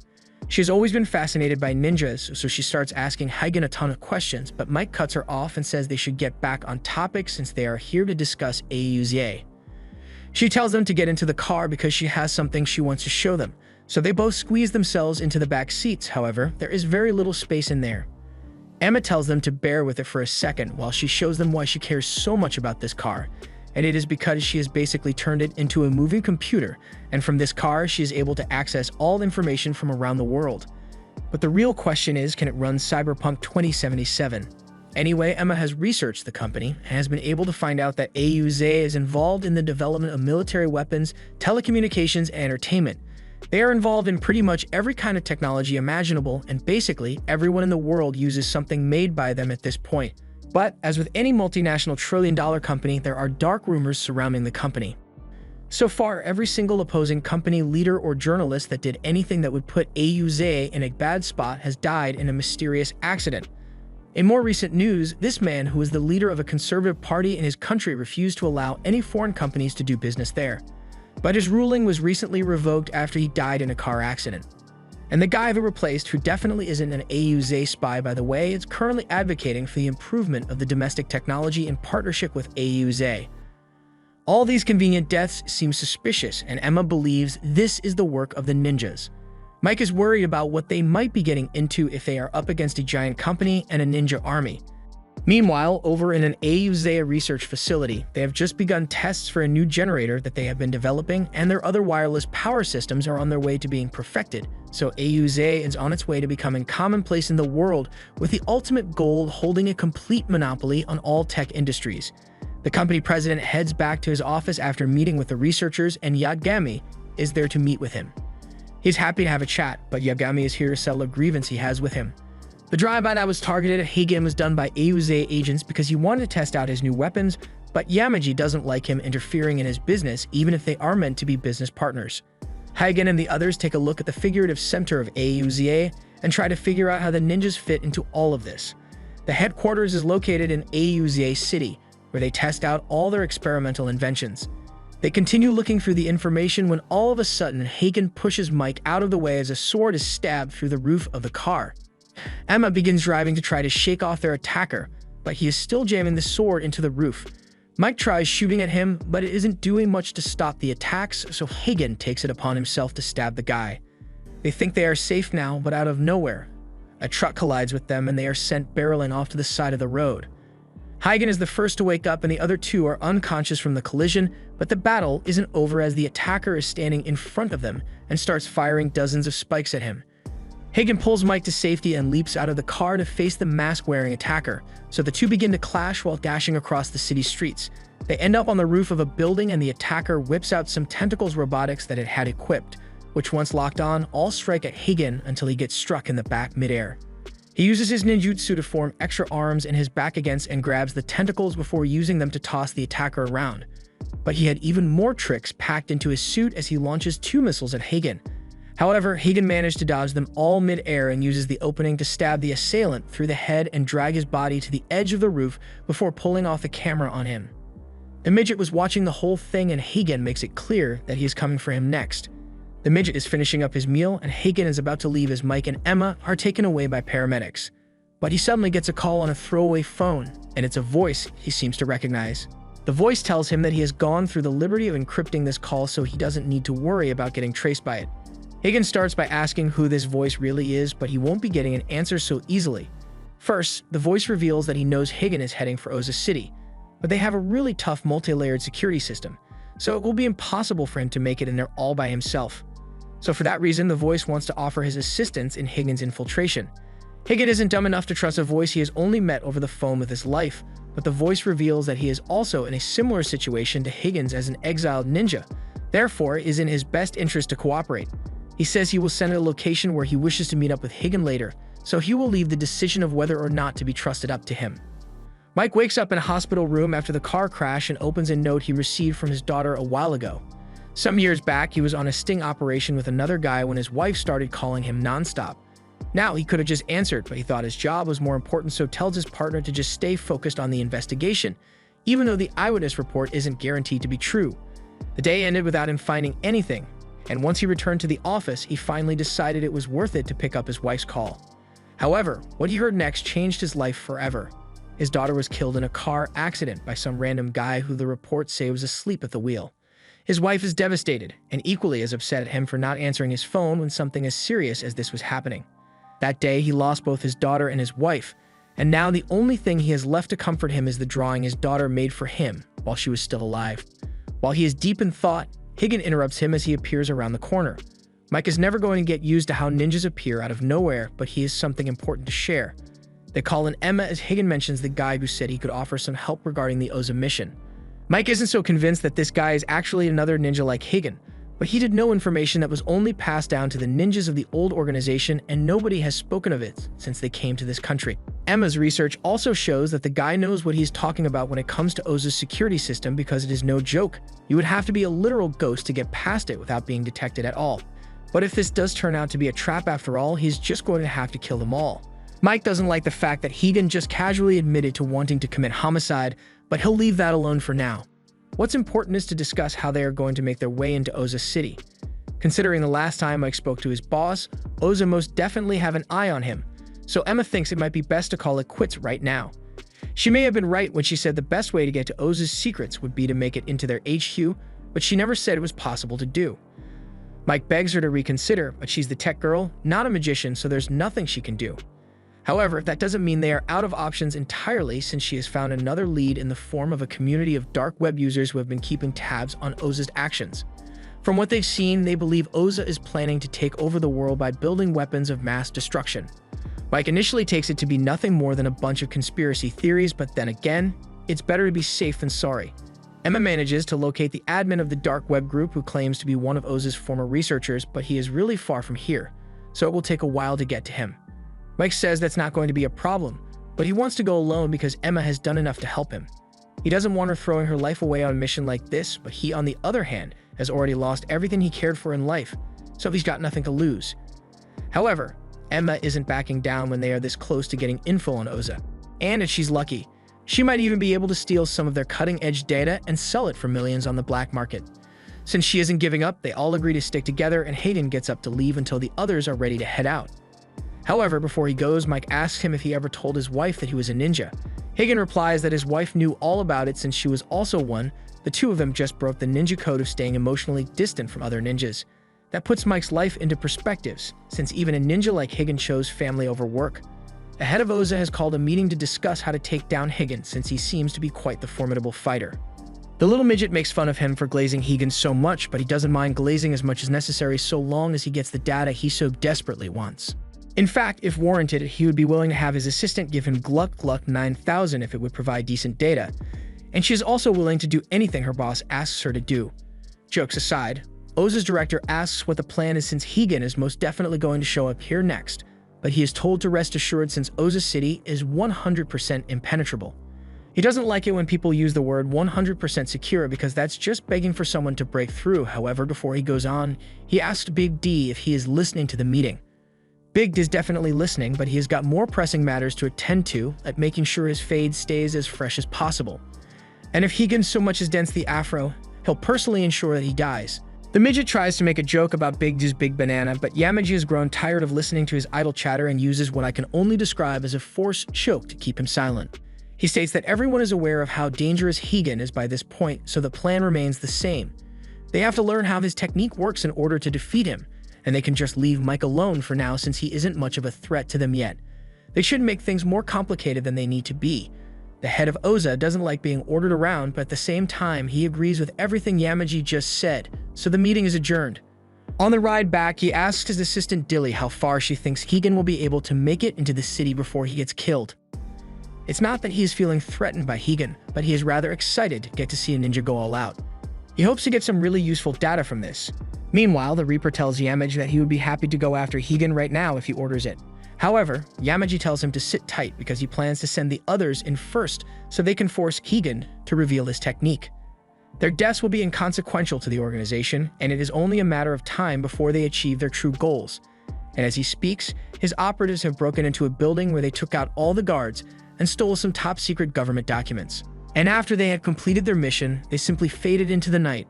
She has always been fascinated by ninjas, so she starts asking Hagen a ton of questions, but Mike cuts her off and says they should get back on topic since they are here to discuss AUZA. She tells them to get into the car because she has something she wants to show them, so they both squeeze themselves into the back seats. However, there is very little space in there. Emma tells them to bear with it for a second while she shows them why she cares so much about this car, and it is because she has basically turned it into a moving computer, and from this car she is able to access all information from around the world. But the real question is, can it run Cyberpunk 2077? Anyway, Emma has researched the company and has been able to find out that AUZA is involved in the development of military weapons, telecommunications, and entertainment. They are involved in pretty much every kind of technology imaginable, and basically everyone in the world uses something made by them at this point. But, as with any multinational trillion-dollar company, there are dark rumors surrounding the company. So far, every single opposing company leader or journalist that did anything that would put AUZA in a bad spot has died in a mysterious accident. In more recent news, this man, who is the leader of a conservative party in his country, refused to allow any foreign companies to do business there. But his ruling was recently revoked after he died in a car accident. And the guy who replaced, who definitely isn't an AUZA spy by the way, is currently advocating for the improvement of the domestic technology in partnership with AUZA. All these convenient deaths seem suspicious, and Emma believes this is the work of the ninjas. Mike is worried about what they might be getting into if they are up against a giant company and a ninja army. Meanwhile, over in an AUZA research facility, they have just begun tests for a new generator that they have been developing, and their other wireless power systems are on their way to being perfected. So AUZA is on its way to becoming commonplace in the world, with the ultimate goal holding a complete monopoly on all tech industries. The company president heads back to his office after meeting with the researchers, and Yagami is there to meet with him. He's happy to have a chat, but Yagami is here to settle a grievance he has with him. The drive-by that was targeted at Hagen was done by AUZA agents because he wanted to test out his new weapons, but Yamaji doesn't like him interfering in his business even if they are meant to be business partners. Hagen and the others take a look at the figurative center of AUZA and try to figure out how the ninjas fit into all of this. The headquarters is located in AUZA City, where they test out all their experimental inventions. They continue looking through the information when all of a sudden Hagen pushes Mike out of the way as a sword is stabbed through the roof of the car. Emma begins driving to try to shake off their attacker, but he is still jamming the sword into the roof. Mike tries shooting at him, but it isn't doing much to stop the attacks, so Hagen takes it upon himself to stab the guy. They think they are safe now, but out of nowhere, a truck collides with them and they are sent barreling off to the side of the road. Hagen is the first to wake up and the other two are unconscious from the collision, but the battle isn't over as the attacker is standing in front of them and starts firing dozens of spikes at him. Hagen pulls Mike to safety and leaps out of the car to face the mask-wearing attacker, so the two begin to clash while dashing across the city streets. They end up on the roof of a building and the attacker whips out some tentacles robotics that it had equipped, which once locked on, all strike at Hagen until he gets struck in the back midair. He uses his ninjutsu to form extra arms in his back against and grabs the tentacles before using them to toss the attacker around. But he had even more tricks packed into his suit as he launches 2 missiles at Hagen. However, Hagen managed to dodge them all mid-air and uses the opening to stab the assailant through the head and drag his body to the edge of the roof before pulling off the camera on him. The midget was watching the whole thing and Hagen makes it clear that he is coming for him next. The midget is finishing up his meal and Hagen is about to leave as Mike and Emma are taken away by paramedics. But he suddenly gets a call on a throwaway phone, and it's a voice he seems to recognize. The voice tells him that he has gone through the liberty of encrypting this call so he doesn't need to worry about getting traced by it. Hagen starts by asking who this voice really is, but he won't be getting an answer so easily. First, the voice reveals that he knows Hagen is heading for Oza City, but they have a really tough multi-layered security system, so it will be impossible for him to make it in there all by himself. So for that reason, the voice wants to offer his assistance in Hagen's infiltration. Hagen isn't dumb enough to trust a voice he has only met over the phone with his life, but the voice reveals that he is also in a similar situation to Hagen's as an exiled ninja, therefore it is in his best interest to cooperate. He says he will send a location where he wishes to meet up with Hagen later, so he will leave the decision of whether or not to be trusted up to him. Mike wakes up in a hospital room after the car crash and opens a note he received from his daughter a while ago. Some years back, he was on a sting operation with another guy when his wife started calling him nonstop. Now, he could have just answered, but he thought his job was more important, so tells his partner to just stay focused on the investigation, even though the eyewitness report isn't guaranteed to be true. The day ended without him finding anything, and once he returned to the office, he finally decided it was worth it to pick up his wife's call. However, what he heard next changed his life forever. His daughter was killed in a car accident by some random guy who the reports say was asleep at the wheel. His wife is devastated, and equally as upset at him for not answering his phone when something as serious as this was happening. That day, he lost both his daughter and his wife, and now the only thing he has left to comfort him is the drawing his daughter made for him while she was still alive. While he is deep in thought, Hagen interrupts him as he appears around the corner. Mike is never going to get used to how ninjas appear out of nowhere, but he has something important to share. They call in Emma as Hagen mentions the guy who said he could offer some help regarding the Oza mission. Mike isn't so convinced that this guy is actually another ninja like Hagen, but he did know information that was only passed down to the ninjas of the old organization, and nobody has spoken of it since they came to this country. Emma's research also shows that the guy knows what he's talking about when it comes to Oza's security system because it is no joke. You would have to be a literal ghost to get past it without being detected at all. But if this does turn out to be a trap after all, he's just going to have to kill them all. Mike doesn't like the fact that Hagen just casually admitted to wanting to commit homicide, but he'll leave that alone for now. What's important is to discuss how they are going to make their way into Oza City. Considering the last time Mike spoke to his boss, Oza most definitely have an eye on him, so Emma thinks it might be best to call it quits right now. She may have been right when she said the best way to get to Oza's secrets would be to make it into their HQ, but she never said it was possible to do. Mike begs her to reconsider, but she's the tech girl, not a magician, so there's nothing she can do. However, that doesn't mean they are out of options entirely, since she has found another lead in the form of a community of dark web users who have been keeping tabs on Oza's actions. From what they've seen, they believe Oza is planning to take over the world by building weapons of mass destruction. Mike initially takes it to be nothing more than a bunch of conspiracy theories, but then again, it's better to be safe than sorry. Emma manages to locate the admin of the dark web group, who claims to be one of Oza's former researchers, but he is really far from here, so it will take a while to get to him. Mike says that's not going to be a problem, but he wants to go alone because Emma has done enough to help him. He doesn't want her throwing her life away on a mission like this, but he, on the other hand, has already lost everything he cared for in life, so he's got nothing to lose. However, Emma isn't backing down when they are this close to getting info on Oza. And if she's lucky, she might even be able to steal some of their cutting-edge data and sell it for millions on the black market. Since she isn't giving up, they all agree to stick together, and Hagen gets up to leave until the others are ready to head out. However, before he goes, Mike asks him if he ever told his wife that he was a ninja. Hagen replies that his wife knew all about it since she was also one. The two of them just broke the ninja code of staying emotionally distant from other ninjas. That puts Mike's life into perspectives, since even a ninja like Hagen chose family over work. The head of Oza has called a meeting to discuss how to take down Hagen, since he seems to be quite the formidable fighter. The little midget makes fun of him for glazing Hagen so much, but he doesn't mind glazing as much as necessary so long as he gets the data he so desperately wants. In fact, if warranted, he would be willing to have his assistant give him Gluck Gluck 9000 if it would provide decent data. And she is also willing to do anything her boss asks her to do. Jokes aside, Oza's director asks what the plan is, since Hagen is most definitely going to show up here next, but he is told to rest assured since Oza City is 100% impenetrable. He doesn't like it when people use the word 100% secure because that's just begging for someone to break through. However, before he goes on, he asks Big D if he is listening to the meeting. Big D is definitely listening, but he has got more pressing matters to attend to, like making sure his fade stays as fresh as possible. And if Hagen so much as dents the afro, he'll personally ensure that he dies. The midget tries to make a joke about Big D's big banana, but Yamaji has grown tired of listening to his idle chatter and uses what I can only describe as a forced choke to keep him silent. He states that everyone is aware of how dangerous Hagen is by this point, so the plan remains the same. They have to learn how his technique works in order to defeat him, and they can just leave Mike alone for now since he isn't much of a threat to them yet. They shouldn't make things more complicated than they need to be. The head of Oza doesn't like being ordered around, but at the same time, he agrees with everything Yamaji just said, so the meeting is adjourned. On the ride back, he asks his assistant Dilly how far she thinks Hagen will be able to make it into the city before he gets killed. It's not that he is feeling threatened by Hagen, but he is rather excited to get to see a ninja go all out. He hopes to get some really useful data from this. Meanwhile, the Reaper tells Yamaji that he would be happy to go after Hagen right now if he orders it. However, Yamaji tells him to sit tight because he plans to send the others in first so they can force Hagen to reveal his technique. Their deaths will be inconsequential to the organization, and it is only a matter of time before they achieve their true goals. And as he speaks, his operatives have broken into a building where they took out all the guards and stole some top-secret government documents. And after they had completed their mission, they simply faded into the night.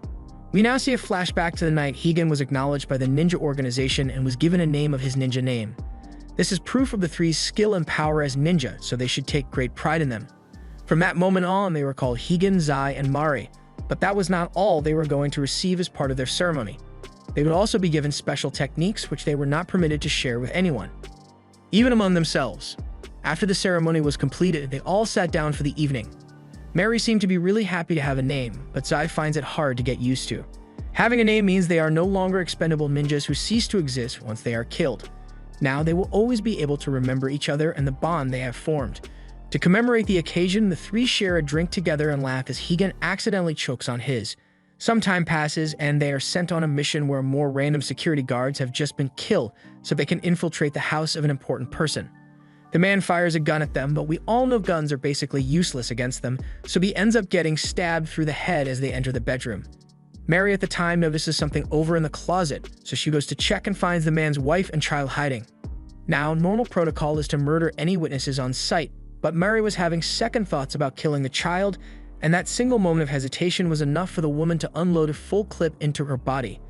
We now see a flashback to the night Hagen was acknowledged by the ninja organization and was given a name of his ninja name. This is proof of the three's skill and power as ninja, so they should take great pride in them. From that moment on, they were called Hagen, Zai, and Mari, but that was not all they were going to receive as part of their ceremony. They would also be given special techniques which they were not permitted to share with anyone, even among themselves. After the ceremony was completed, they all sat down for the evening. Mary seemed to be really happy to have a name, but Zai finds it hard to get used to. Having a name means they are no longer expendable ninjas who cease to exist once they are killed. Now they will always be able to remember each other and the bond they have formed. To commemorate the occasion, the three share a drink together and laugh as Hagen accidentally chokes on his. Some time passes and they are sent on a mission where more random security guards have just been killed so they can infiltrate the house of an important person. The man fires a gun at them, but we all know guns are basically useless against them, so he ends up getting stabbed through the head as they enter the bedroom. Mary at the time notices something over in the closet, so she goes to check and finds the man's wife and child hiding. Now, normal protocol is to murder any witnesses on sight, but Mary was having second thoughts about killing the child, and that single moment of hesitation was enough for the woman to unload a full clip into her body.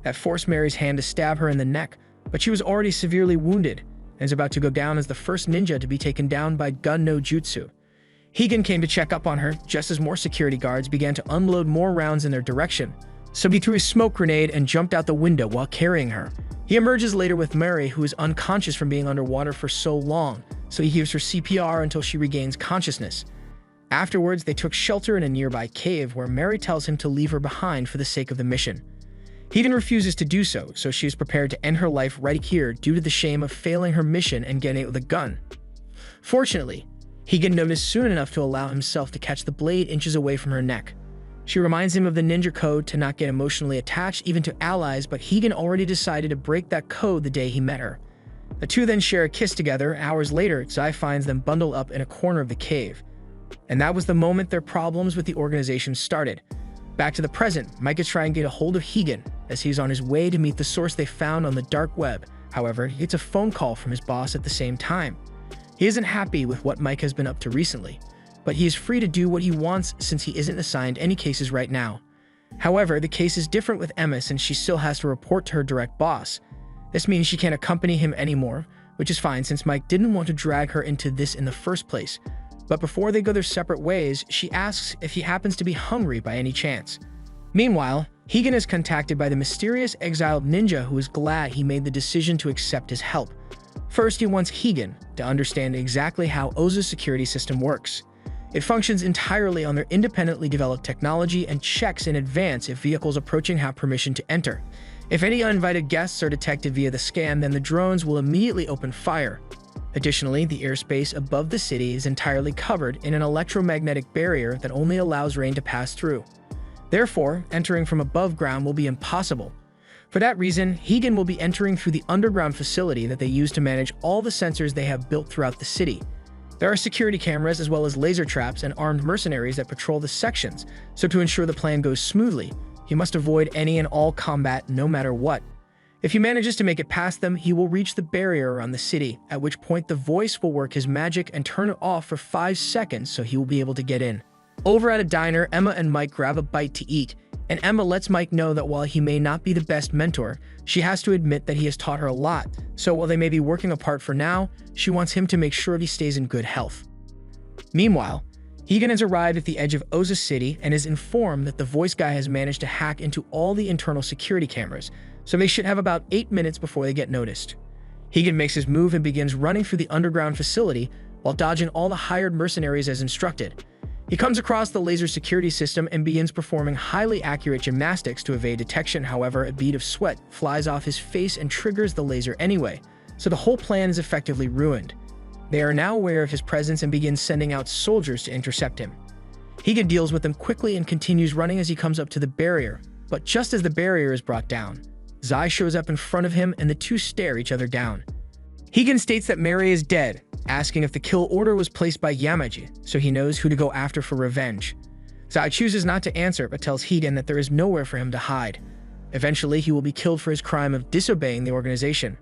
That forced Mary's hand to stab her in the neck, but she was already severely wounded, and is about to go down as the first ninja to be taken down by gun no jutsu. Hagen came to check up on her, just as more security guards began to unload more rounds in their direction, so he threw a smoke grenade and jumped out the window while carrying her. He emerges later with Mary, who is unconscious from being underwater for so long, so he gives her CPR until she regains consciousness. Afterwards, they took shelter in a nearby cave where Mary tells him to leave her behind for the sake of the mission. He refuses to do so, so she is prepared to end her life right here due to the shame of failing her mission and getting it with a gun. Fortunately, Higan noticed soon enough to allow himself to catch the blade inches away from her neck. She reminds him of the ninja code to not get emotionally attached even to allies, but Higan already decided to break that code the day he met her. The two then share a kiss together. Hours later, Zai finds them bundled up in a corner of the cave. And that was the moment their problems with the organization started. Back to the present, Mike is trying to get a hold of Higan as he's on his way to meet the source they found on the dark web. However, he gets a phone call from his boss at the same time. He isn't happy with what Mike has been up to recently, but he is free to do what he wants since he isn't assigned any cases right now. However, the case is different with Emma since she still has to report to her direct boss. This means she can't accompany him anymore, which is fine since Mike didn't want to drag her into this in the first place. But before they go their separate ways, she asks if he happens to be hungry by any chance. Meanwhile, Higan is contacted by the mysterious exiled ninja who is glad he made the decision to accept his help. First, he wants Higan to understand exactly how Oza's security system works. It functions entirely on their independently developed technology and checks in advance if vehicles approaching have permission to enter. If any uninvited guests are detected via the scan, then the drones will immediately open fire. Additionally, the airspace above the city is entirely covered in an electromagnetic barrier that only allows rain to pass through. Therefore, entering from above ground will be impossible. For that reason, Higan will be entering through the underground facility that they use to manage all the sensors they have built throughout the city. There are security cameras as well as laser traps and armed mercenaries that patrol the sections, so to ensure the plan goes smoothly, he must avoid any and all combat no matter what. If he manages to make it past them, he will reach the barrier around the city, at which point the voice will work his magic and turn it off for 5 seconds so he will be able to get in. Over at a diner, Emma and Mike grab a bite to eat, and Emma lets Mike know that while he may not be the best mentor, she has to admit that he has taught her a lot, so while they may be working apart for now, she wants him to make sure he stays in good health. Meanwhile, Higan has arrived at the edge of Oza City and is informed that the voice guy has managed to hack into all the internal security cameras, so they should have about 8 minutes before they get noticed. Higan makes his move and begins running through the underground facility while dodging all the hired mercenaries as instructed. He comes across the laser security system and begins performing highly accurate gymnastics to evade detection. However, a bead of sweat flies off his face and triggers the laser anyway, so the whole plan is effectively ruined. They are now aware of his presence and begin sending out soldiers to intercept him. Higan deals with them quickly and continues running as he comes up to the barrier, but just as the barrier is brought down, Zai shows up in front of him and the two stare each other down. Higan states that Mary is dead, asking if the kill order was placed by Yamaji, so he knows who to go after for revenge. Zai chooses not to answer but tells Higan that there is nowhere for him to hide. Eventually, he will be killed for his crime of disobeying the organization.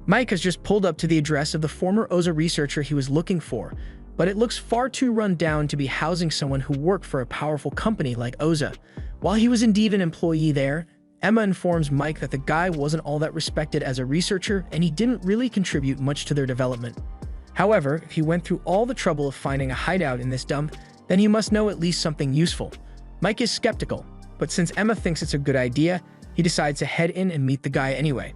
Mike has just pulled up to the address of the former Oza researcher he was looking for, but it looks far too run down to be housing someone who worked for a powerful company like Oza. While he was indeed an employee there, Emma informs Mike that the guy wasn't all that respected as a researcher and he didn't really contribute much to their development. However, if he went through all the trouble of finding a hideout in this dump, then he must know at least something useful. Mike is skeptical, but since Emma thinks it's a good idea, he decides to head in and meet the guy anyway.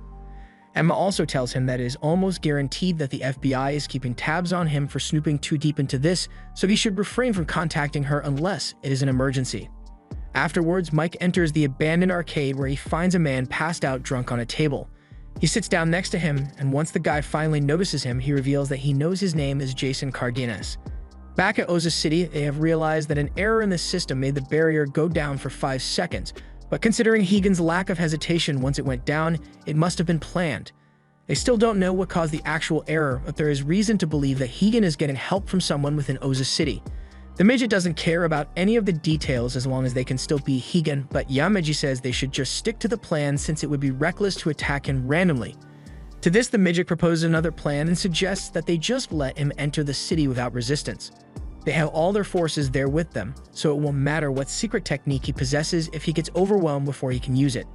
Emma also tells him that it is almost guaranteed that the FBI is keeping tabs on him for snooping too deep into this, so he should refrain from contacting her unless it is an emergency. Afterwards, Mike enters the abandoned arcade where he finds a man passed out drunk on a table. He sits down next to him, and once the guy finally notices him, he reveals that he knows his name is Jason Cardenas. Back at Oza City, they have realized that an error in the system made the barrier go down for 5 seconds, but considering Higan's lack of hesitation once it went down, it must have been planned. They still don't know what caused the actual error, but there is reason to believe that Higan is getting help from someone within Oza City. The midget doesn't care about any of the details as long as they can still be Higan, but Yamaji says they should just stick to the plan since it would be reckless to attack him randomly. To this, the midget proposes another plan and suggests that they just let him enter the city without resistance. They have all their forces there with them, so it won't matter what secret technique he possesses if he gets overwhelmed before he can use it.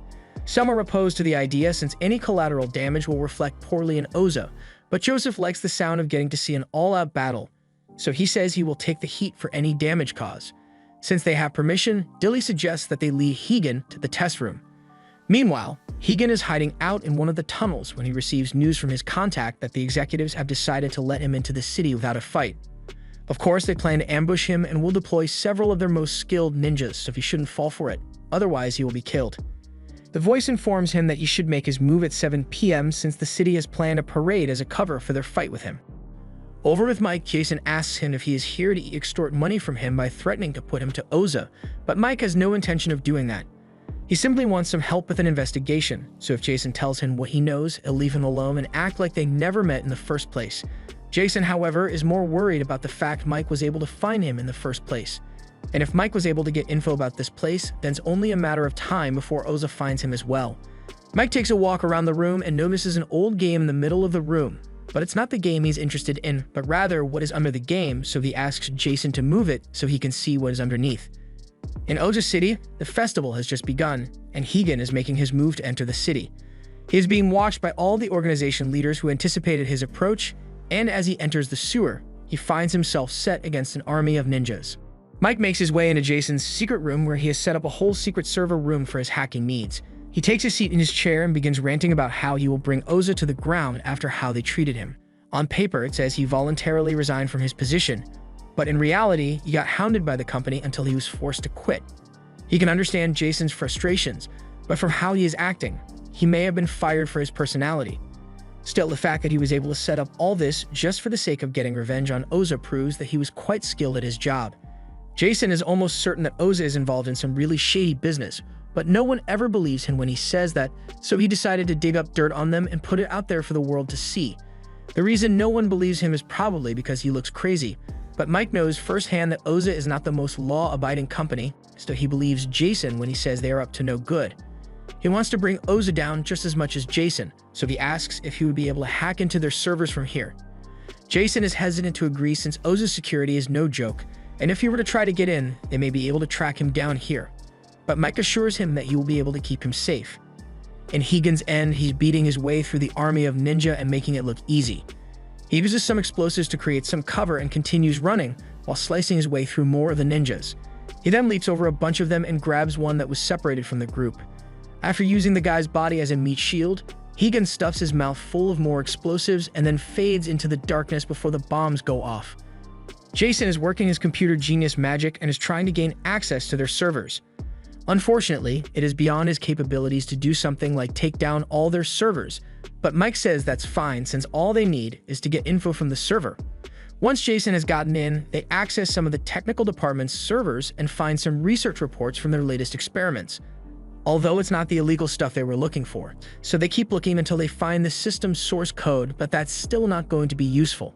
Some are opposed to the idea since any collateral damage will reflect poorly in Oza, but Joseph likes the sound of getting to see an all-out battle, so he says he will take the heat for any damage caused. Since they have permission, Dilly suggests that they lead Higan to the test room. Meanwhile, Hegan is hiding out in one of the tunnels when he receives news from his contact that the executives have decided to let him into the city without a fight. Of course, they plan to ambush him and will deploy several of their most skilled ninjas, so he shouldn't fall for it. Otherwise, he will be killed. The voice informs him that he should make his move at 7 p.m. since the city has planned a parade as a cover for their fight with him. Over with Mike, Jason asks him if he is here to extort money from him by threatening to put him to Oza, but Mike has no intention of doing that. He simply wants some help with an investigation, so if Jason tells him what he knows, he'll leave him alone and act like they never met in the first place. Jason, however, is more worried about the fact Mike was able to find him in the first place. And if Mike was able to get info about this place, then it's only a matter of time before Oza finds him as well. Mike takes a walk around the room and notices an old game in the middle of the room, but it's not the game he's interested in, but rather what is under the game, so he asks Jason to move it so he can see what is underneath. In Oza City, the festival has just begun, and Hegan is making his move to enter the city. He is being watched by all the organization leaders who anticipated his approach, and as he enters the sewer, he finds himself set against an army of ninjas. Mike makes his way into Jason's secret room where he has set up a whole secret server room for his hacking needs. He takes a seat in his chair and begins ranting about how he will bring Oza to the ground after how they treated him. On paper, it says he voluntarily resigned from his position, but in reality, he got hounded by the company until he was forced to quit. He can understand Jason's frustrations, but from how he is acting, he may have been fired for his personality. Still, the fact that he was able to set up all this just for the sake of getting revenge on Oza proves that he was quite skilled at his job. Jason is almost certain that Oza is involved in some really shady business, but no one ever believes him when he says that, so he decided to dig up dirt on them and put it out there for the world to see. The reason no one believes him is probably because he looks crazy, but Mike knows firsthand that Oza is not the most law-abiding company, so he believes Jason when he says they are up to no good. He wants to bring Oza down just as much as Jason, so he asks if he would be able to hack into their servers from here. Jason is hesitant to agree since Oza's security is no joke, and if he were to try to get in, they may be able to track him down here. But Mike assures him that he will be able to keep him safe. In Hegan's end, he's beating his way through the army of ninja and making it look easy. He uses some explosives to create some cover and continues running while slicing his way through more of the ninjas. He then leaps over a bunch of them and grabs one that was separated from the group. After using the guy's body as a meat shield, Hegan stuffs his mouth full of more explosives and then fades into the darkness before the bombs go off. Jason is working his computer genius magic and is trying to gain access to their servers. Unfortunately, it is beyond his capabilities to do something like take down all their servers, but Mike says that's fine since all they need is to get info from the server. Once Jason has gotten in, they access some of the technical department's servers and find some research reports from their latest experiments. Although it's not the illegal stuff they were looking for, so they keep looking until they find the system's source code, but that's still not going to be useful.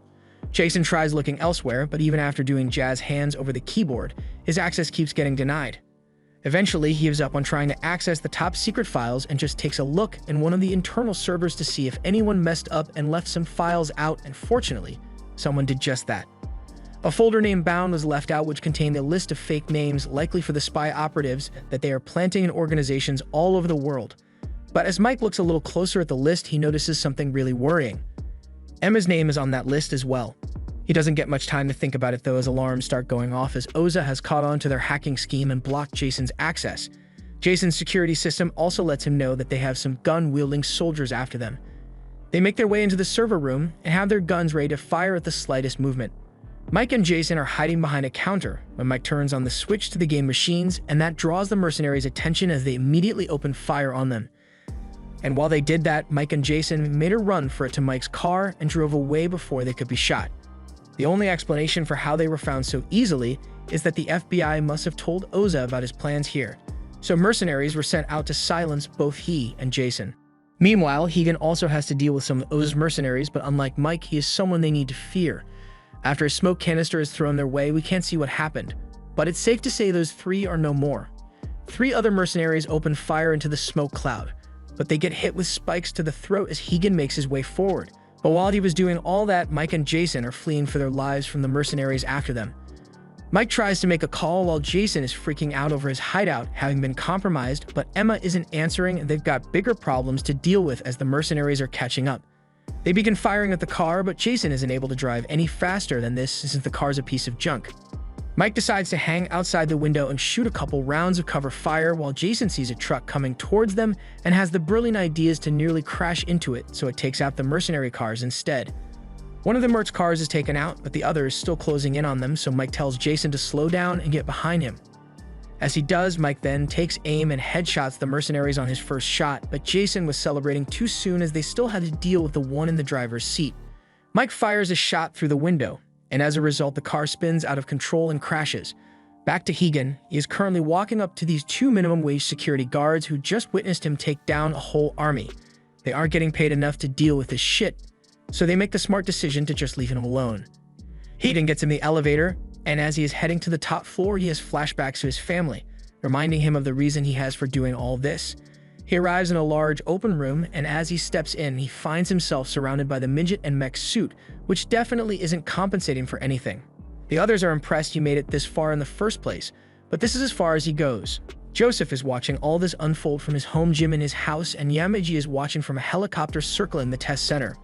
Jason tries looking elsewhere, but even after doing jazz hands over the keyboard, his access keeps getting denied. Eventually, he gives up on trying to access the top secret files and just takes a look in one of the internal servers to see if anyone messed up and left some files out, and fortunately, someone did just that. A folder named Bound was left out which contained a list of fake names likely for the spy operatives that they are planting in organizations all over the world. But as Mike looks a little closer at the list, he notices something really worrying. Emma's name is on that list as well. He doesn't get much time to think about it though as alarms start going off as Oza has caught on to their hacking scheme and blocked Jason's access. Jason's security system also lets him know that they have some gun-wielding soldiers after them. They make their way into the server room and have their guns ready to fire at the slightest movement. Mike and Jason are hiding behind a counter when Mike turns on the switch to the game machines, and that draws the mercenaries' attention as they immediately open fire on them. And while they did that, Mike and Jason made a run for it to Mike's car and drove away before they could be shot. The only explanation for how they were found so easily is that the FBI must have told Oza about his plans here, so mercenaries were sent out to silence both he and Jason. Meanwhile, Hegan also has to deal with some of Oza's mercenaries, but unlike Mike, he is someone they need to fear. After a smoke canister is thrown their way, we can't see what happened, but it's safe to say those three are no more. 3 other mercenaries open fire into the smoke cloud, but they get hit with spikes to the throat as Hegan makes his way forward. But while he was doing all that, Mike and Jason are fleeing for their lives from the mercenaries after them. Mike tries to make a call while Jason is freaking out over his hideout having been compromised, but Emma isn't answering and they've got bigger problems to deal with as the mercenaries are catching up. They begin firing at the car, but Jason isn't able to drive any faster than this since the car's a piece of junk. Mike decides to hang outside the window and shoot a couple rounds of cover fire while Jason sees a truck coming towards them and has the brilliant ideas to nearly crash into it, so it takes out the mercenary cars instead. One of the merc cars is taken out, but the other is still closing in on them, so Mike tells Jason to slow down and get behind him. As he does, Mike then takes aim and headshots the mercenaries on his first shot, but Jason was celebrating too soon as they still had to deal with the one in the driver's seat. Mike fires a shot through the window, and as a result, the car spins out of control and crashes. Back to Hegan, he is currently walking up to these two minimum wage security guards who just witnessed him take down a whole army. They aren't getting paid enough to deal with this shit, so they make the smart decision to just leave him alone. Hegan gets in the elevator, and as he is heading to the top floor, he has flashbacks to his family, reminding him of the reason he has for doing all this. He arrives in a large open room, and as he steps in, he finds himself surrounded by the midget and mech suit, which definitely isn't compensating for anything. The others are impressed you made it this far in the first place, but this is as far as he goes. Joseph is watching all this unfold from his home gym in his house, and Yamaji is watching from a helicopter circling the test center.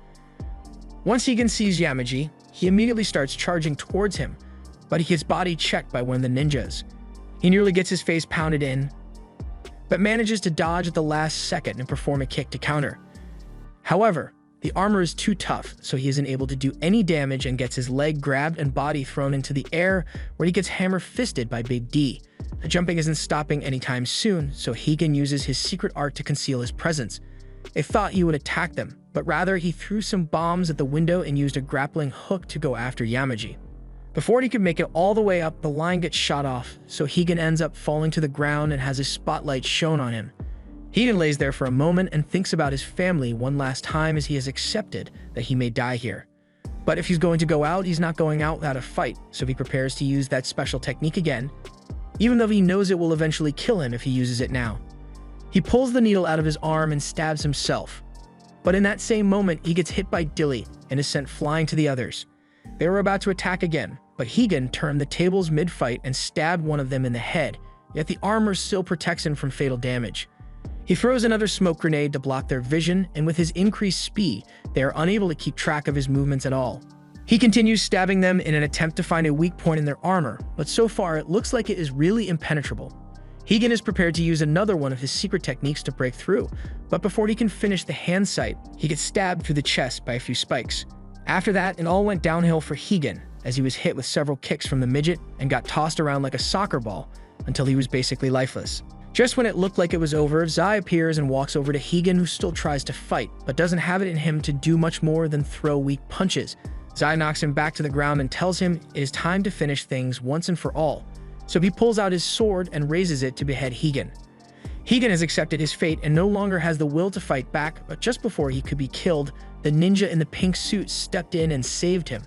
Once Hegan sees Yamaji, he immediately starts charging towards him, but he gets body checked by one of the ninjas. He nearly gets his face pounded in, but manages to dodge at the last second and perform a kick to counter. However, the armor is too tough, so he isn't able to do any damage and gets his leg grabbed and body thrown into the air, where he gets hammer-fisted by Big D. The jumping isn't stopping anytime soon, so Hegan uses his secret art to conceal his presence. They thought he would attack them, but rather he threw some bombs at the window and used a grappling hook to go after Yamaji. Before he could make it all the way up, the line gets shot off, so Hegan ends up falling to the ground and has his spotlight shown on him. Hegan lays there for a moment and thinks about his family one last time as he has accepted that he may die here. But if he's going to go out, he's not going out without a fight, so he prepares to use that special technique again, even though he knows it will eventually kill him if he uses it now. He pulls the needle out of his arm and stabs himself. But in that same moment, he gets hit by Dilly and is sent flying to the others. They were about to attack again, but Hegan turned the tables mid-fight and stabbed one of them in the head, yet the armor still protects him from fatal damage. He throws another smoke grenade to block their vision, and with his increased speed, they are unable to keep track of his movements at all. He continues stabbing them in an attempt to find a weak point in their armor, but so far it looks like it is really impenetrable. Hegan is prepared to use another one of his secret techniques to break through, but before he can finish the hand sight, he gets stabbed through the chest by a few spikes. After that, it all went downhill for Hegan, as he was hit with several kicks from the midget and got tossed around like a soccer ball until he was basically lifeless. Just when it looked like it was over, Zai appears and walks over to Hegan, who still tries to fight, but doesn't have it in him to do much more than throw weak punches. Zai knocks him back to the ground and tells him it is time to finish things once and for all, so he pulls out his sword and raises it to behead Hegan. Hegan has accepted his fate and no longer has the will to fight back, but just before he could be killed, the ninja in the pink suit stepped in and saved him.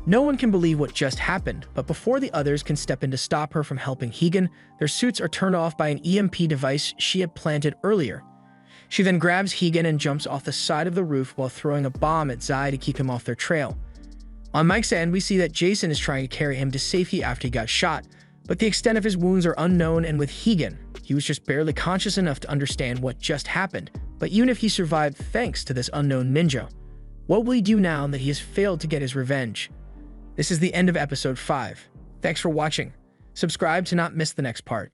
No one can believe what just happened, but before the others can step in to stop her from helping Hegan, their suits are turned off by an EMP device she had planted earlier. She then grabs Hegan and jumps off the side of the roof while throwing a bomb at Zai to keep him off their trail. On Mike's end, we see that Jason is trying to carry him to safety after he got shot, but the extent of his wounds are unknown, and with Hegan, he was just barely conscious enough to understand what just happened. But even if he survived thanks to this unknown ninja, what will he do now that he has failed to get his revenge? This is the end of episode 5. Thanks for watching. Subscribe to not miss the next part.